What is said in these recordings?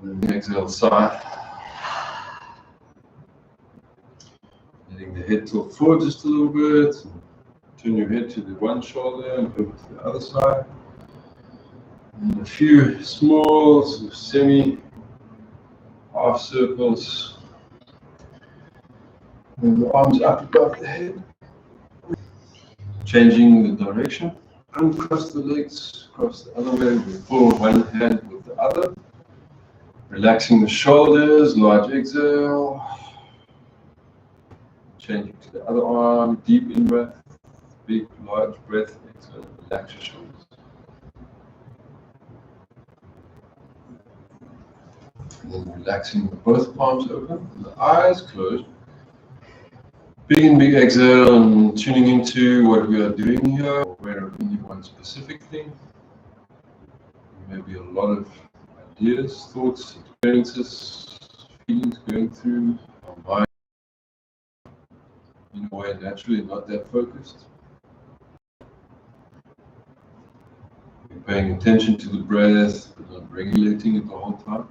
And then exhale, sigh. Letting the head tilt forward just a little bit. Turn your head to the one shoulder and over to the other side. And a few small, sort of semi-half circles. And the arms up above the head. Changing the direction. Uncross the legs, cross the other way. We pull one hand with the other. Relaxing the shoulders, large exhale. Changing to the other arm, deep in breath. Big, large breath, exhale, relax your shoulders. And then relaxing both palms open, and the eyes closed. Big exhale and tuning into what we are doing here, aware of any one specific thing. Maybe a lot of ideas, thoughts, experiences, feelings going through our mind. In a way, naturally not that focused. We're paying attention to the breath, but not regulating it the whole time.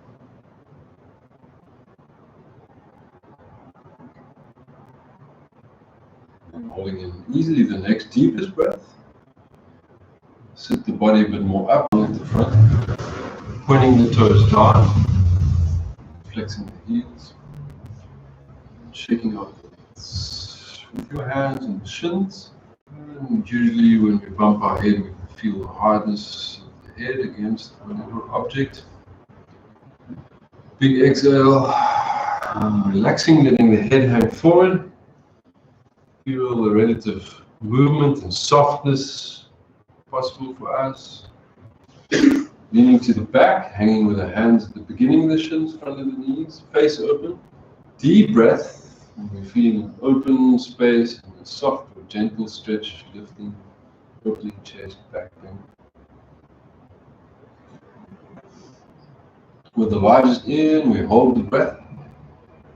And holding in easily the next deepest breath. Sit the body a bit more up at the front, pointing the toes down, flexing the heels, shaking out with your hands and the shins. And usually when we bump our head, we can feel the hardness of the head against whatever object. Big exhale, relaxing, letting the head hang forward. Feel the relative movement and softness possible for us. Leaning to the back, hanging with the hands at the beginning of the shins, front of the knees, face open. Deep breath. And we're feeling an open space and a soft or gentle stretch, lifting, opening chest, back bend. With the largest in, we hold the breath,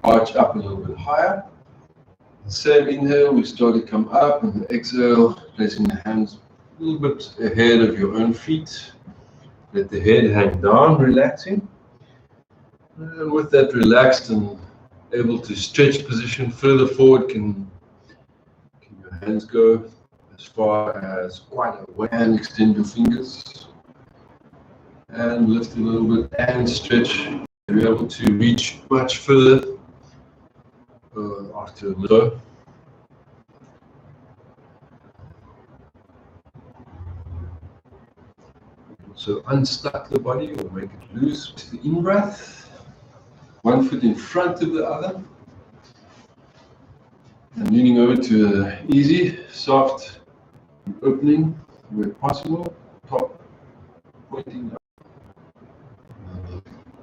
arch up a little bit higher. The same inhale, we slowly come up, and the exhale, placing the hands a little bit ahead of your own feet. Let the head hang down, relaxing. And with that relaxed and able to stretch position further forward, can your hands go as far as quite a way, and extend your fingers and lift a little bit and stretch. You're able to reach much further after a little. So unstuck the body or make it loose to the in-breath. One foot in front of the other. And leaning over to an easy, soft opening where possible. Top pointing up.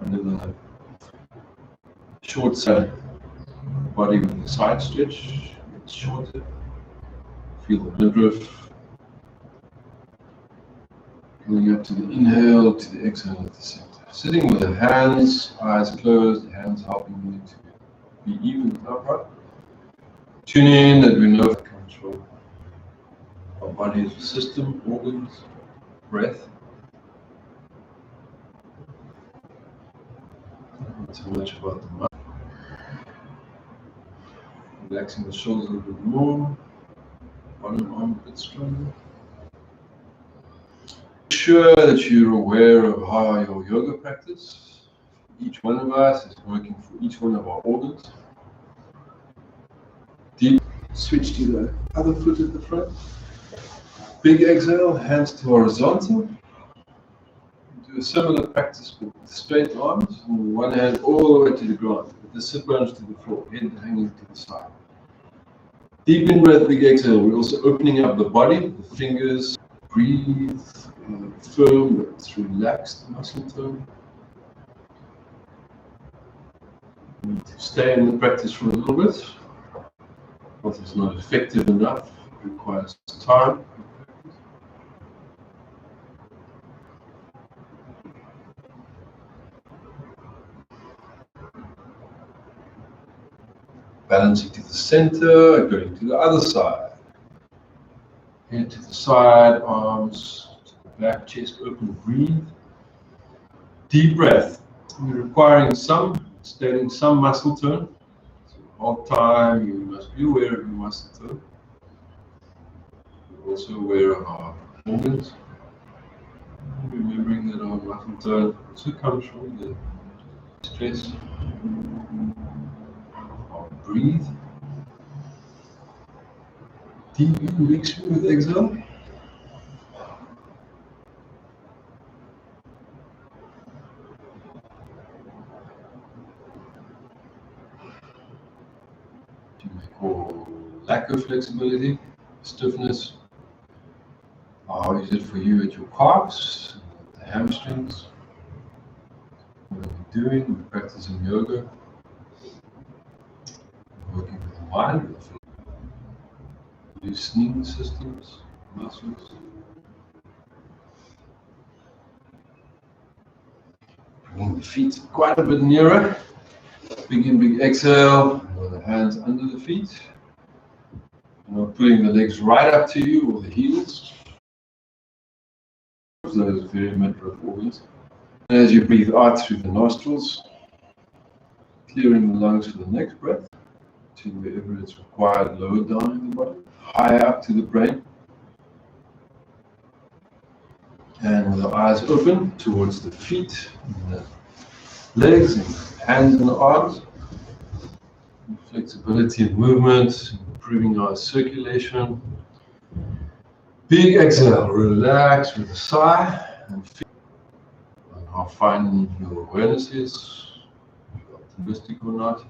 Under the short side body with the side stretch. It's shorter. Feel the midriff. Going up to the inhale, to the exhale at the center. Sitting with the hands, eyes closed, hands helping you to be even and upright. Tune in that we know it comes from our body's system, organs, breath. Not so much about the mind. Relaxing the shoulders a little bit more, bottom arm a bit stronger. Sure that you're aware of how your yoga practice, each one of us, is working for each one of our organs. Deep switch to the other foot at the front. Big exhale, hands to horizontal. Do a similar practice with straight arms, and one hand all the way to the ground, with the sit bones to the floor, head hanging to the side. Deep in breath, big exhale. We're also opening up the body, the fingers. Breathe, firm, but it's relaxed muscle tone. You need to stay in the practice for a little bit. If it's not effective enough, it requires time. Balancing to the center, going to the other side. Head to the side, arms to the back, chest open, breathe. Deep breath. We're requiring stating some muscle tone. So the whole time you must be aware of your muscle tone. We're also aware of our organs. Remembering that our muscle tone also comes from the stress. Our breathe. Deep in, big smooth exhale. You may call lack of flexibility, stiffness. How is it for you at your calves, the hamstrings? What are we doing? We're practicing yoga. We're working with the mind, with loosening systems, muscles. Bringing the feet quite a bit nearer. Big exhale, with the hands under the feet. You're not pulling the legs right up to you or the heels. Those very midriff organs. And as you breathe out through the nostrils, clearing the lungs for the next breath to wherever it's required, lower down in the body, higher up to the brain. And with the eyes open towards the feet, and the legs, and the hands and the arms. Flexibility and movement, improving our circulation. Big exhale, relax with a sigh, and feel how fine your awareness is, if you're optimistic or not.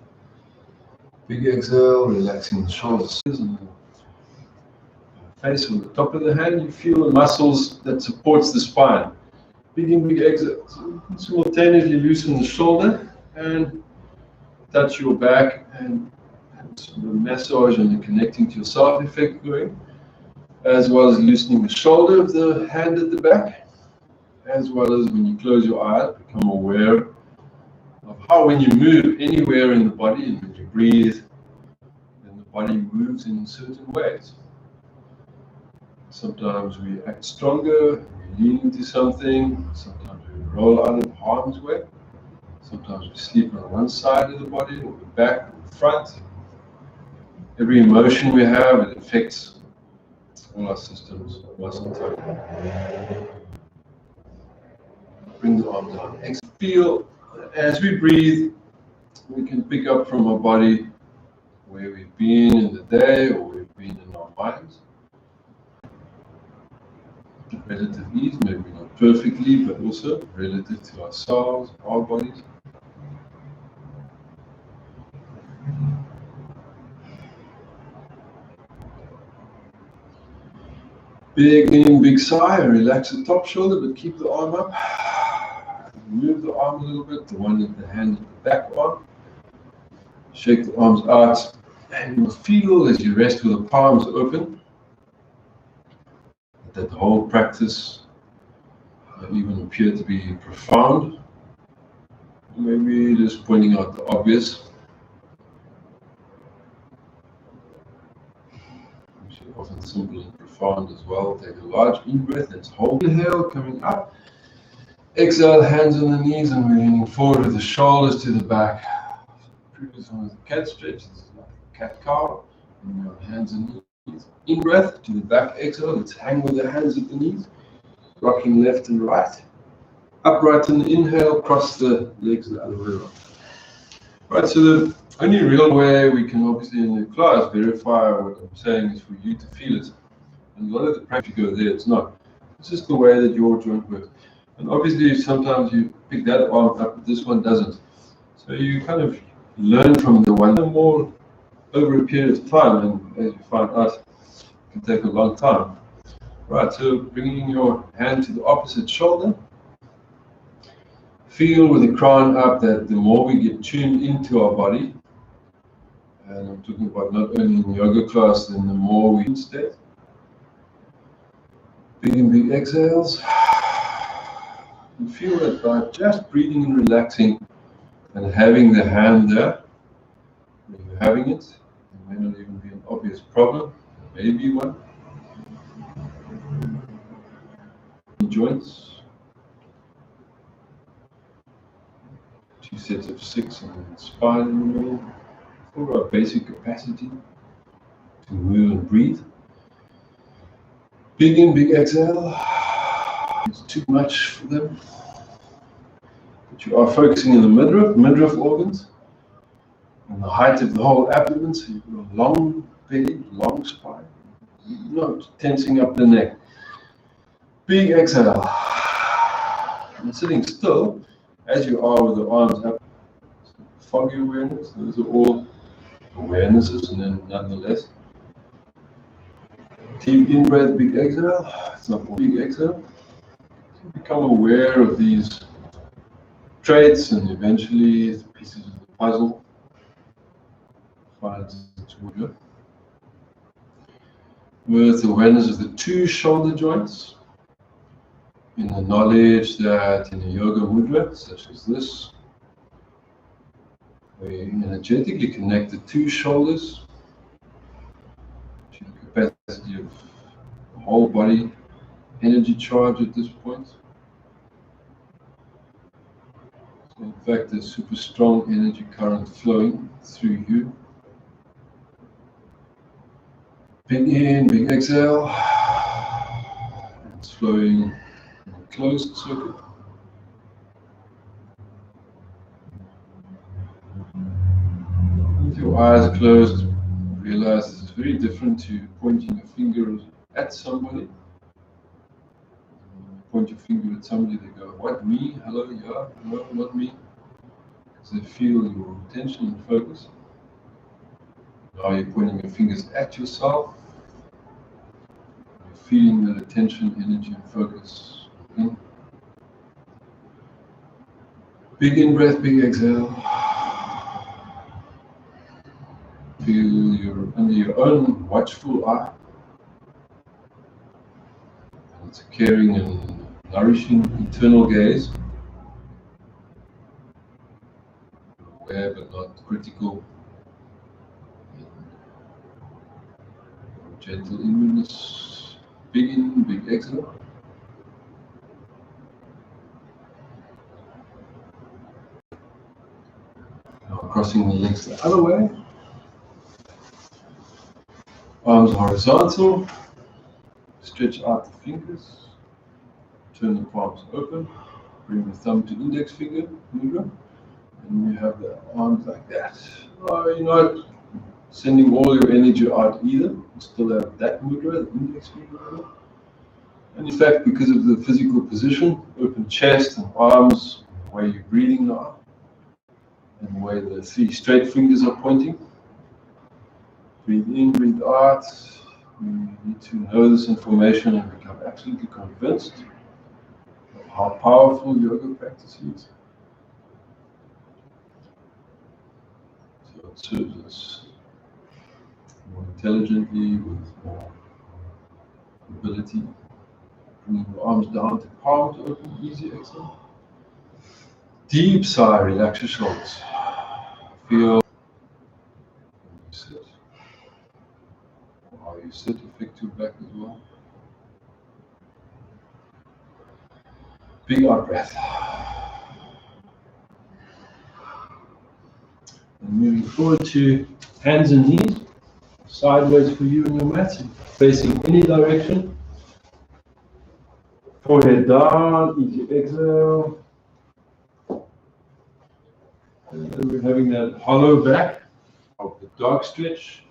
Big exhale, relaxing the shoulders and the face on the top of the hand. You feel the muscles that supports the spine. Big exhale. So you can simultaneously loosen the shoulder and touch your back and the massage and the connecting to yourself effect going, as well as loosening the shoulder of the hand at the back, as well as when you close your eyes, become aware of how when you move anywhere in the body and when you breathe, then the body moves in certain ways. Sometimes we act stronger, we lean into something, sometimes we roll out of harm's way, sometimes we sleep on one side of the body or the back or the front. Every emotion we have, it affects all our systems, muscle tone. Bring the arms down. Feel as we breathe, we can pick up from our body where we've been in the day or where we've been in our minds. Relative ease, maybe not perfectly, but also relative to ourselves, our bodies. Big in, big sigh, and relax the top shoulder, but keep the arm up. Move the arm a little bit, the one at the hand at the back arm. Shake the arms out, and you'll feel as you rest with the palms open that the whole practice even appear to be profound. Maybe just pointing out the obvious. Often simple and profound as well. Take a large in-breath, let's hold. Inhale, coming up. Exhale, hands on the knees, and we're leaning forward with the shoulders to the back. Previous one was a cat stretch, this is like a cat-cow. And your hands and knees. In-breath to the back, exhale, let's hang with the hands at the knees. Rocking left and right. Upright in the inhale, cross the legs the other way around. Right, so the only real way we can obviously in the class verify what I'm saying is for you to feel it. And a lot of the practice you go there, it's not. It's just the way that your joint works. And obviously sometimes you pick that arm up, but this one doesn't. So you kind of learn from the one more over a period of time, and as you find out, it can take a long time. Right, so bringing your hand to the opposite shoulder. Feel with the crown up that the more we get tuned into our body, and I'm talking about not only in yoga class, then the more we stay. Big exhales. You feel that by just breathing and relaxing and having the hand there, when you're having it, it may not even be an obvious problem, there may be one. Joints. sets of 6 in the spine in the middle for our basic capacity to move and breathe. Big in, big exhale. It's too much for them. But you are focusing in the midriff organs, and the height of the whole abdomen, so you've got a long belly, long spine, not tensing up the neck. Big exhale. And sitting still, as you are with the arms up, foggy awareness, those are all awarenesses, and then nonetheless. Deep in breath, big exhale. It's not a big exhale. So become aware of these traits, and eventually the pieces of the puzzle finds its order. With awareness of the 2 shoulder joints, in the knowledge that in a yoga mudra, such as this, we energetically connect the 2 shoulders to the capacity of the whole body energy charge at this point. So in fact, there's super strong energy current flowing through you. Big in, big exhale. It's flowing in a closed circuit. With your eyes closed, realize this is very different to pointing a finger at somebody. When you point your finger at somebody, they go, "What, me? Hello, yeah, no, not me." Because they feel your attention and focus. Now you're pointing your fingers at yourself. You're feeling that attention, energy, and focus in. Big in breath, big exhale. Feel you're under your own watchful eye. It's a caring and nourishing internal gaze. Aware but not critical. Gentle inwardness. Big in, big exhale. Now crossing the legs the other way. Arms horizontal. Stretch out the fingers. Turn the palms open. Bring the thumb to index finger mudra. And you have the arms like that. You're not sending all your energy out either. You still have that mudra, the index finger mudra. And in fact, because of the physical position, open chest and arms, the way you're breathing now, and the way the 3 straight fingers are pointing. Breathe in, breathe out. We need to know this information and become absolutely convinced of how powerful yoga practice is. So it serves us more intelligently, with more ability. Bring your arms down to palms open, easy exhale. Deep sigh, relax your shoulders. Feel when you sit. How you sit, affect your back as well. Big out breath. And moving forward to hands and knees, sideways for you and your mat, facing any direction. Forehead down, easy exhale. And we're having that hollow back of the dog stretch,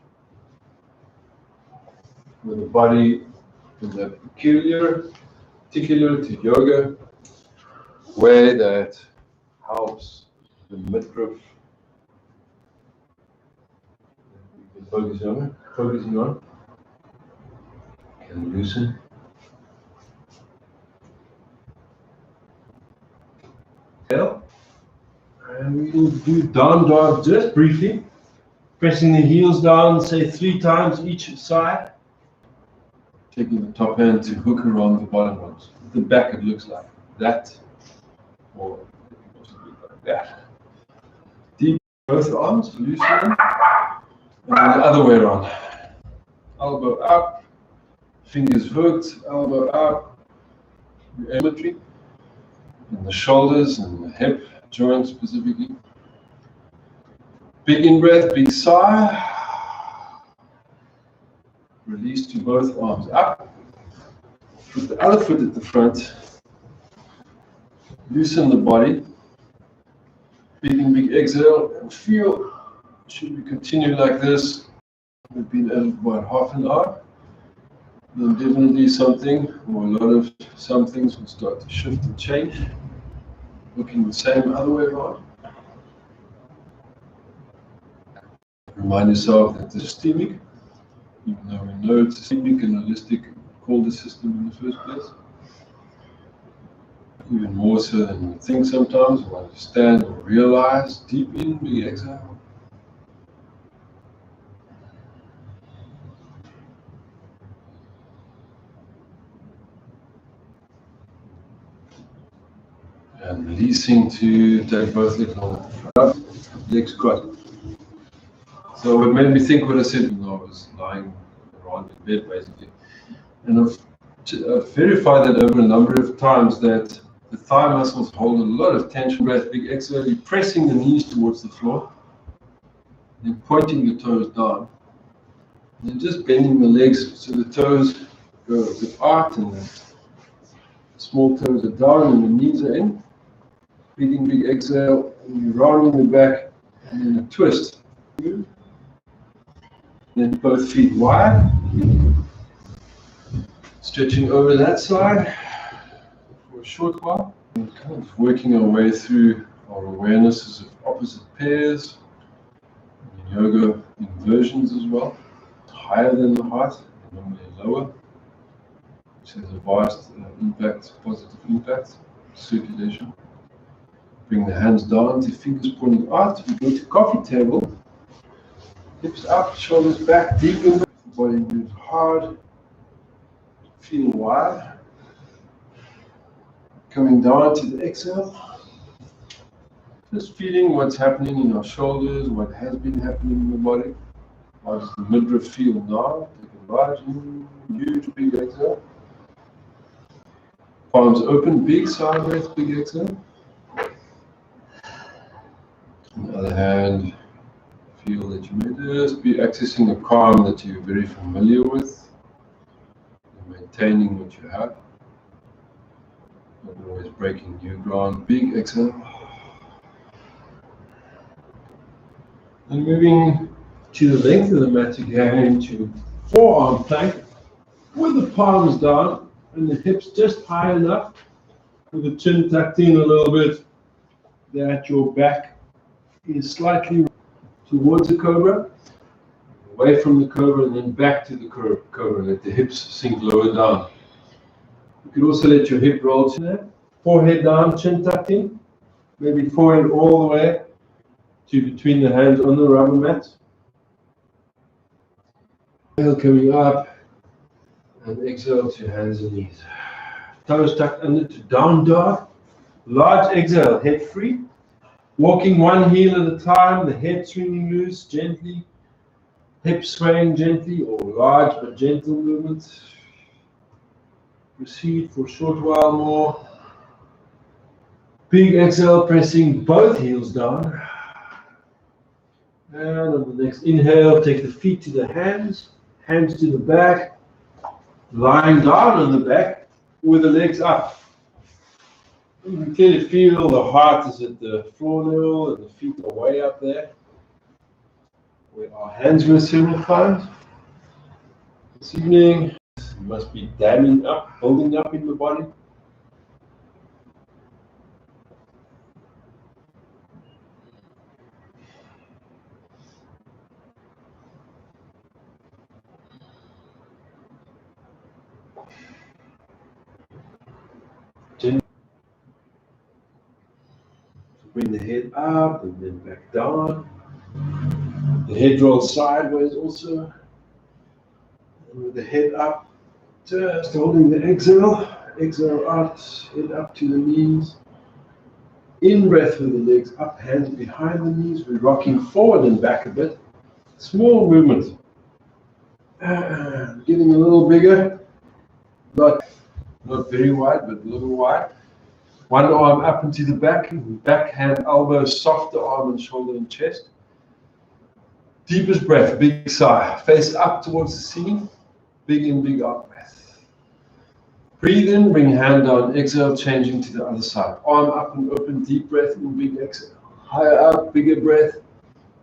where the body in that particular to yoga way that helps the midriff focusing on can loosen. And we will do down dog just briefly, pressing the heels down, say 3 times each side. Taking the top hand to hook around the bottom ones. The back, it looks like that, or like that. Deep both arms, loosen them, and then the other way around. Elbow up, fingers hooked, elbow up. Symmetry in the shoulders and the hip joint specifically. Big in-breath, big sigh. Release to both arms up. Put the other foot at the front. Loosen the body. Big exhale and feel. Should we continue like this? We've been at it about half an hour. Then definitely something, or a lot of some things will start to shift and change. Looking the same other way around. Remind yourself that this is systemic, even though we know it's systemic and holistic, called the system in the first place. Even more so than we think sometimes, or understand or realize. Deep in, big exhale. And releasing to take both legs on the front, legs crossed. So it made me think what I said when I was lying around in bed, basically. And I've verified that over a number of times that the thigh muscles hold a lot of tension. Breath, big exhale, you're pressing the knees towards the floor, then pointing the toes down. And then just bending the legs so the toes go a bit out and the small toes are down and the knees are in. Big exhale, and you're rounding the back, and then a twist. Then both feet wide. Stretching over that side for a short while. And kind of working our way through our awarenesses of opposite pairs. In yoga inversions as well. Higher than the heart, normally lower. Which has a vast impact, positive impact, circulation. Bring the hands down, the fingers pointing out. We go to coffee table. Hips up, shoulders back, deep in the body moves hard. Feel wide. Coming down to the exhale. Just feeling what's happening in our shoulders, what has been happening in the body. How does the midriff feel now? Take a large, huge, big exhale. Palms open, big side breath, big exhale. On the other hand, feel that you may just be accessing a calm that you're very familiar with, and maintaining what you have, not always breaking new ground. Big exhale. And moving to the length of the mat again into forearm plank with the palms down and the hips just high enough with the chin tucked in a little bit that your back is slightly towards the cobra, away from the cobra, and then back to the cobra. Let the hips sink lower down. You could also let your hip roll to that. Forehead down, chin tucked in. Maybe forehead all the way to between the hands on the rubber mat. Inhale coming up, and exhale to hands and knees. Toes tucked under to down dog. Large exhale, head free. Walking one heel at a time, the head swinging loose gently, hips swaying gently, or large but gentle movements. Proceed for a short while more. Big exhale, pressing both heels down. And on the next inhale, take the feet to the hands to the back, lying down on the back with the legs up. You can clearly feel the heart is at the floor level and the feet are way up there, where our hands were several times. This evening, it must be damming up, building up in the body. Bring the head up and then back down. The head rolls sideways also. And with the head up, just holding the exhale. Exhale out, head up to the knees. In breath with the legs up, hands behind the knees. We're rocking forward and back a bit. Small movement. Getting a little bigger. Not very wide, but a little wide. One arm up into the back, hand, elbow, softer arm and shoulder and chest. Deepest breath, big sigh. Face up towards the ceiling. Big in, big out breath. Breathe in, bring hand down, exhale, changing to the other side. Arm up and open, deep breath in, big exhale. Higher up, bigger breath.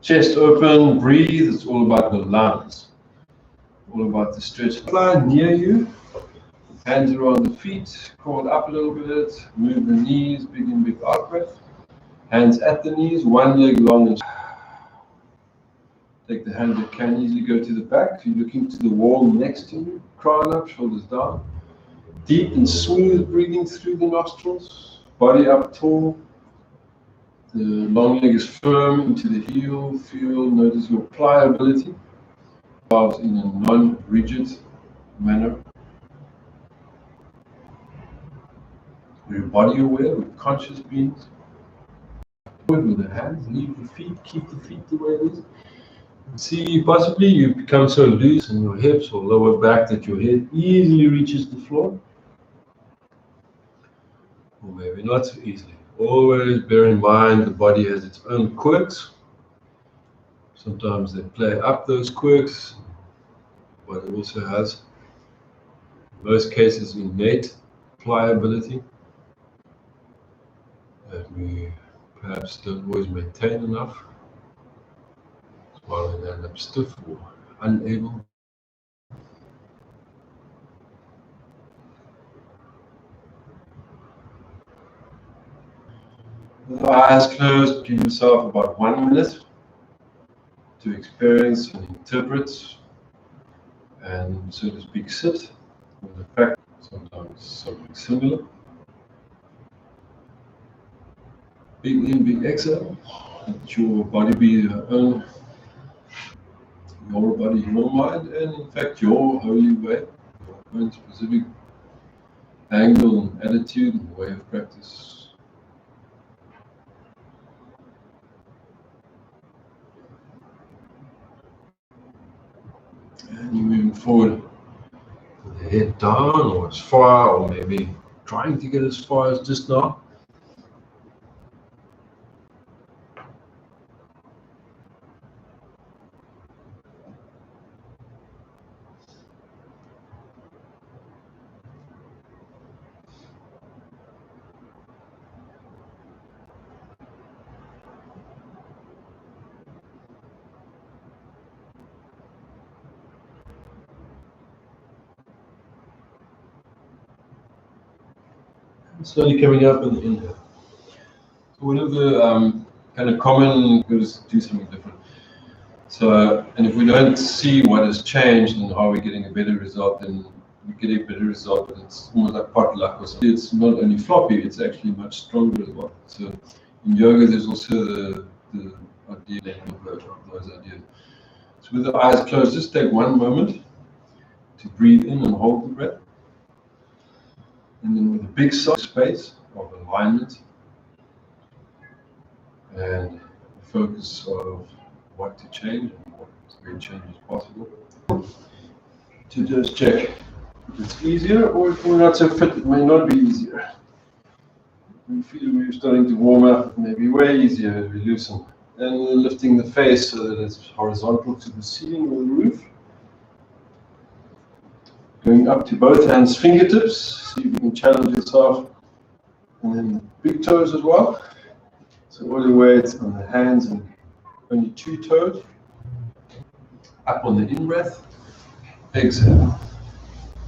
Chest open, breathe. It's all about the lungs. All about the stretch line near you. Hands around the feet, crawl up a little bit, move the knees, big in, big out breath. Hands at the knees, one leg long and take the hand that can easily go to the back. You're looking to the wall next to you, crown up, shoulders down. Deep and smooth breathing through the nostrils, body up tall. The long leg is firm into the heel, feel, notice your pliability. In a non-rigid manner. We're body aware, we're conscious beings. With the hands, leave the feet, keep the feet the way it is. See, possibly you become so loose in your hips or lower back that your head easily reaches the floor. Or maybe not so easily. Always bear in mind the body has its own quirks. Sometimes they play up those quirks, but it also has, in most cases, innate pliability that we perhaps don't always maintain enough. While we end up stiff or unable. With eyes closed, give yourself about 1 minute to experience and interpret and, so to speak, sit with the fact sometimes something similar. Big in, big exhale. Let your body be your own, your body, your mind, and in fact your holy way, your own specific angle and attitude and way of practice. And you're moving forward with the head down or as far, or maybe trying to get as far as just now. Slowly coming up in the inhale. So one of the kind of common, goes do something different. So, and if we don't see what has changed and how we're getting a better result, then we get a better result, but it's almost like potluck or something. It's not only floppy, it's actually much stronger as well. So in yoga, there's also the idea of those ideas. So with the eyes closed, just take 1 moment to breathe in and hold the breath. And then with a big space of alignment and focus of what to change and what change is possible, to just check if it's easier, or if we're not so fit, it may not be easier. We feel we're starting to warm up, it may be way easier as we loosen. And lifting the face so that it's horizontal to the ceiling or the roof. Going up to both hands, fingertips. See if you can challenge yourself. And then the big toes as well. So all the weight on the hands and only 2 toes. Up on the in-breath. Exhale.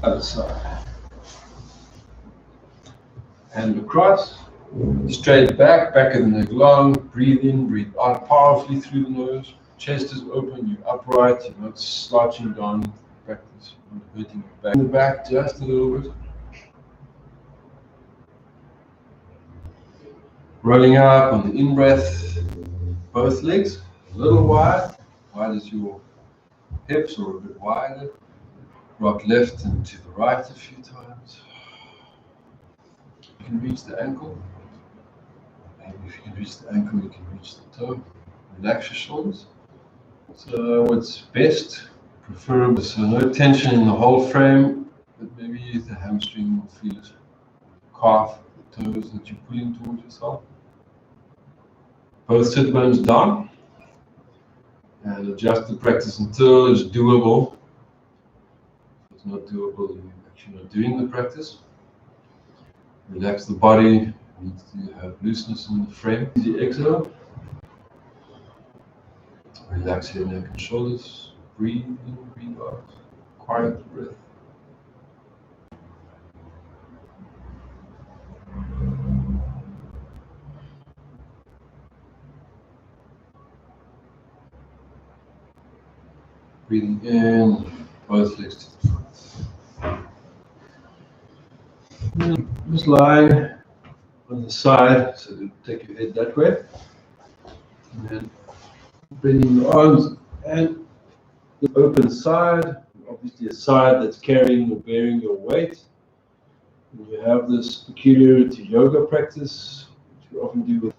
Other side. Hand across. Straight back, back of the neck long. Breathe in, breathe out powerfully through the nose. Chest is open, you're upright, you're not slouching down. Practice, not hurting your back. In the back, just a little bit. Rolling up on the in-breath, both legs, a little wide as your hips or a bit wider. Rock left and to the right a few times. You can reach the ankle. Maybe if you can reach the ankle, you can reach the toe. Relax your shoulders. So what's best? Preferable, so no tension in the whole frame, but maybe the hamstring will feel it. Calf, toes that you're pulling towards yourself. Both sit bones down. And adjust the practice until it's doable. If it's not doable, you're actually not doing the practice. Relax the body. You need to have looseness in the frame. Easy exhale. Relax your neck and shoulders. Breathe in, breathe out. Quiet breath. Breathing in, both legs to the front. Just lie on the side, so take your head that way. And then bending the arms and the open side, obviously a side that's carrying or bearing your weight. And you have this peculiar to yoga practice, which we often do with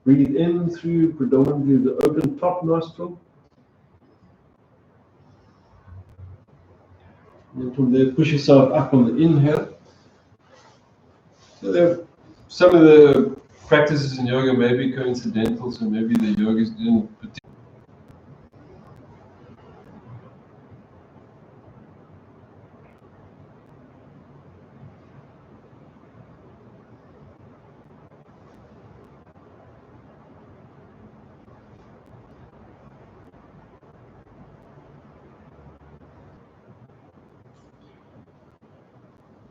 breathe in through predominantly the open top nostril. And from there, push yourself up on the inhale. So some of the practices in yoga may be coincidental, so maybe the yogis didn't particularly.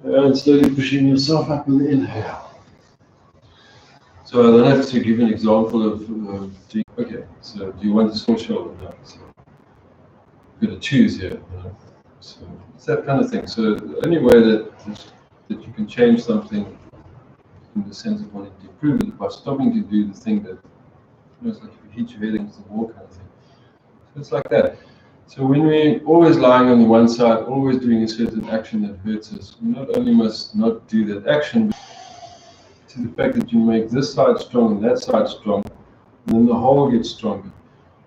And slowly pushing yourself up in the inhale. So I don't have to give an example of okay, so do you want the sore shoulder? No. So you've got to choose here. You know? So it's that kind of thing. So the only way that you can change something in the sense of wanting to improve it is by stopping to do the thing that, it's like if you hit your head against the wall kind of thing. So it's like that. So when we're always lying on the one side, always doing a certain action that hurts us, we not only must not do that action, but to the fact that you make this side strong and that side strong, and then the whole gets stronger.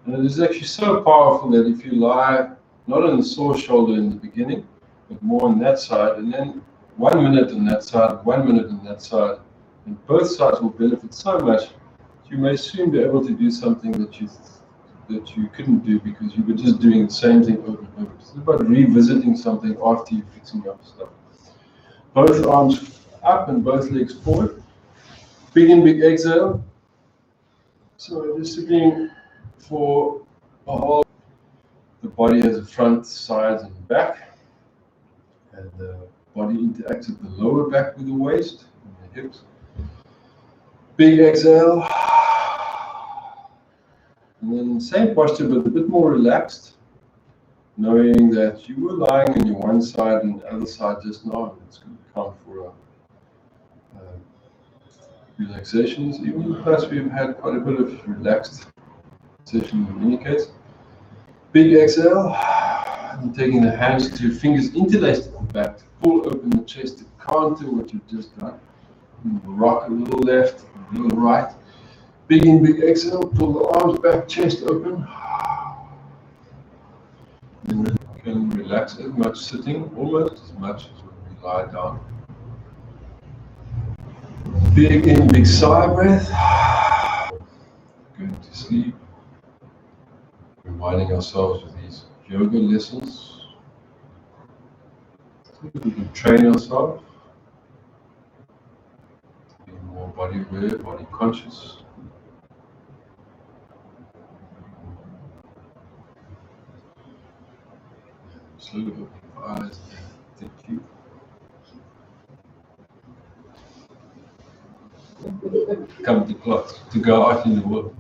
And it is actually so powerful that if you lie not on the sore shoulder in the beginning, but more on that side, and then 1 minute on that side, 1 minute on that side, and both sides will benefit so much that you may soon be able to do something that you couldn't do because you were just doing the same thing over and over. It's about revisiting something after you're fixing up stuff. Both arms up and both legs forward. Big in, big exhale. So we're just looking for a whole. The body has a front, sides, and back. And the body interacts with the lower back with the waist and the hips. Big exhale. And then same posture, but a bit more relaxed, knowing that you were lying on your one side and the other side just now. And it's going to count for relaxations. Even plus, we've had quite a bit of relaxed session in any case. Big exhale, and taking the hands to fingers interlaced at the back to pull open the chest to counter what you've just done. And rock a little left, a little right. Big in, big exhale, pull the arms back, chest open. Then you can relax as much sitting, almost as much as when we lie down. Big in, big sigh breath. Going to sleep. Reminding ourselves of these yoga lessons. So we can train ourselves. Be more body aware, body conscious. Slowly open your eyes. Thank you. Come to class, to go out in the world.